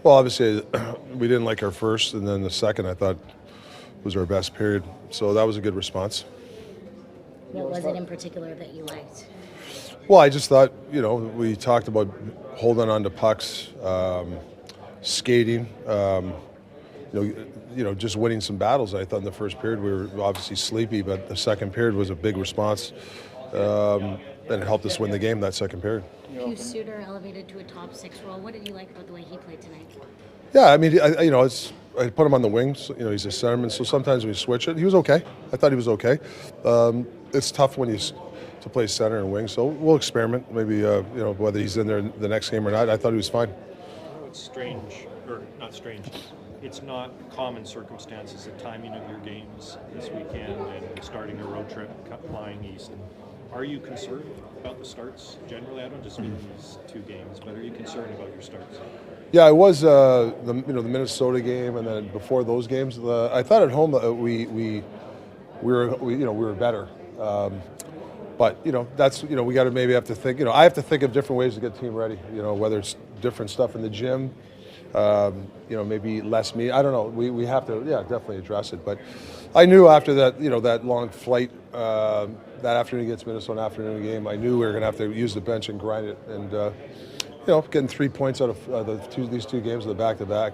Well, obviously, we didn't like our first, and then the second I thought was our best period. So that was a good response. What was it in particular that you liked? Well, I just thought, we talked about holding on to pucks, skating, just winning some battles. I thought in the first period we were obviously sleepy, but the second period was a big response, and it helped us win the game that second period. Hugh Suter elevated to a top 6 role. What did you like about the way he played tonight? Yeah, I mean, I put him on the wings. He's a centerman, so sometimes we switch it. He was okay. I thought he was okay. It's tough when he's to play center and wing, so we'll experiment. Maybe whether he's in there the next game or not. I thought he was fine. It's strange, or not strange. It's not common circumstances, the timing of your games this weekend and starting a road trip, flying east. Are you concerned about the starts generally? I don't just mean these 2 games, but are you concerned about your starts? Yeah, it was the Minnesota game, and then before those games, I thought at home we were better. But that's we got to maybe have to think. I have to think of different ways to get the team ready. Whether it's different stuff in the gym, maybe less meat. I don't know. We have to definitely address it. But I knew after that that long flight that afternoon against Minnesota afternoon game, I knew we were going to have to use the bench and grind it. And getting 3 points out of these 2 games of the back-to-back.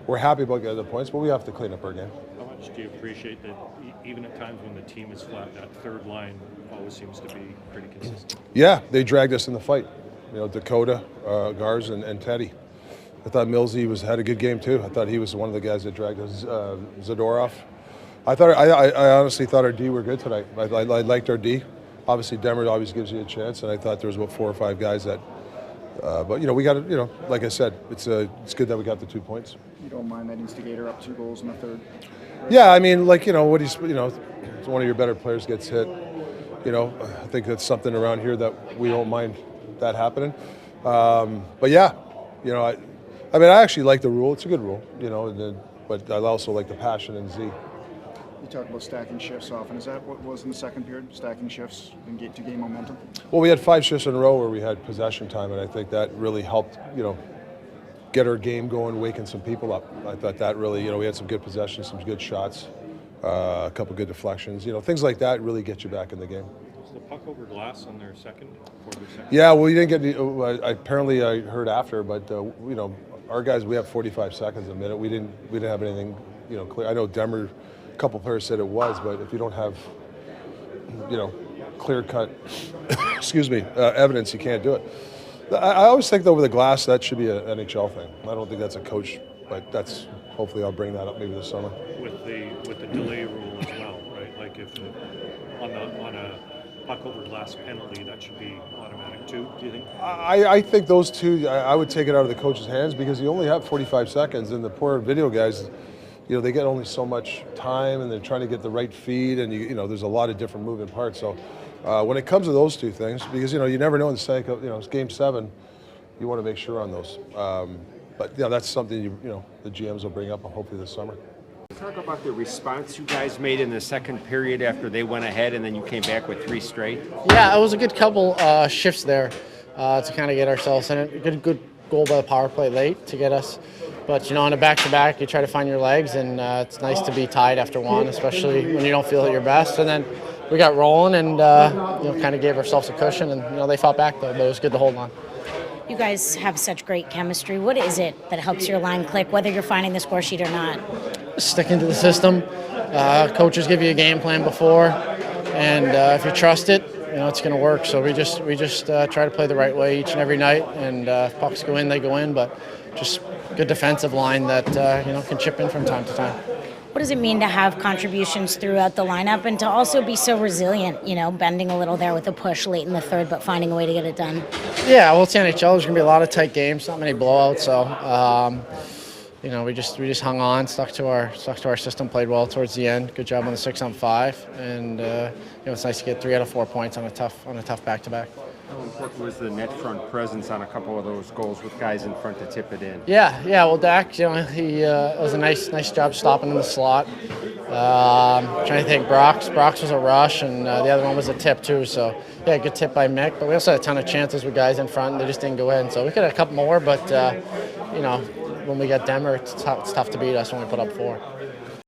We're happy about getting the points, but we have to clean up our game. How much do you appreciate that even at times when the team is flat, that third line always seems to be pretty consistent? Yeah, they dragged us in the fight. Dakota, Garz, and Teddy. I thought Millsy had a good game too. I thought he was one of the guys that dragged us. Zadorov. I honestly thought our D were good tonight. I liked our D. Obviously, Demmer always gives you a chance, and I thought there was about 4 or 5 guys that. But we got to, like I said, it's good that we got the 2 points. You don't mind that instigator up 2 goals in the third? Right? Yeah, I mean, what he's, one of your better players gets hit. I think that's something around here that we don't mind that happening. But yeah, I actually like the rule. It's a good rule, but I also like the passion in Z. You talk about stacking shifts often. Is that what was in the second period, stacking shifts and to gain momentum? Well, we had 5 shifts in a row where we had possession time, and I think that really helped, get our game going, waking some people up. I thought that really, we had some good possessions, some good shots, a couple good deflections. Things like that really get you back in the game. Was the puck over glass on their second? Yeah, well, you didn't get apparently I heard after, but our guys, we have 45 seconds a minute. We didn't have anything, clear. I know Demmer, a couple players said it was, but if you don't have, clear-cut, evidence, you can't do it. I always think over the glass that should be an NHL thing. I don't think that's a coach, but that's hopefully I'll bring that up maybe this summer. With the delay rule as well, right? Like if on a puck over glass penalty, that should be automatic too. Do you think? I think those 2. I would take it out of the coach's hands because you only have 45 seconds, and the poor video guys. They get only so much time, and they're trying to get the right feed, and there's a lot of different moving parts. So when it comes to those 2 things, because you never know in the sake of it's Game 7, you want to make sure on those. But that's something the GMs will bring up hopefully this summer. Talk about the response you guys made in the second period after they went ahead, and then you came back with 3 straight. Yeah, it was a good couple shifts there to kind of get ourselves in it. Good goal by the power play late to get us. But, on a back-to-back, you try to find your legs, and it's nice to be tied after one, especially when you don't feel at your best. And then we got rolling and, kind of gave ourselves a cushion, and, they fought back, though, but it was good to hold on. You guys have such great chemistry. What is it that helps your line click, whether you're finding the score sheet or not? Sticking to the system. Coaches give you a game plan before, and if you trust it, it's going to work. So we just try to play the right way each and every night, and if pucks go in, they go in, but just good defensive line that can chip in from time to time. What does it mean to have contributions throughout the lineup and to also be so resilient, bending a little there with a push late in the third but finding a way to get it done? Yeah, well, it's the NHL. There's going to be a lot of tight games, not many blowouts. So, we just hung on, stuck to our system, played well towards the end. Good job on the 6-on-5, and it's nice to get 3 out of 4 points on a tough back-to-back. How important was the net front presence on a couple of those goals with guys in front to tip it in? Yeah. Well, Dak, it was a nice job stopping in the slot. Trying to think, Brock's was a rush, and the other one was a tip too. So yeah, good tip by Mick. But we also had a ton of chances with guys in front, and they just didn't go in. So we could have a couple more, but when we get Denver, it's tough to beat us when we put up 4.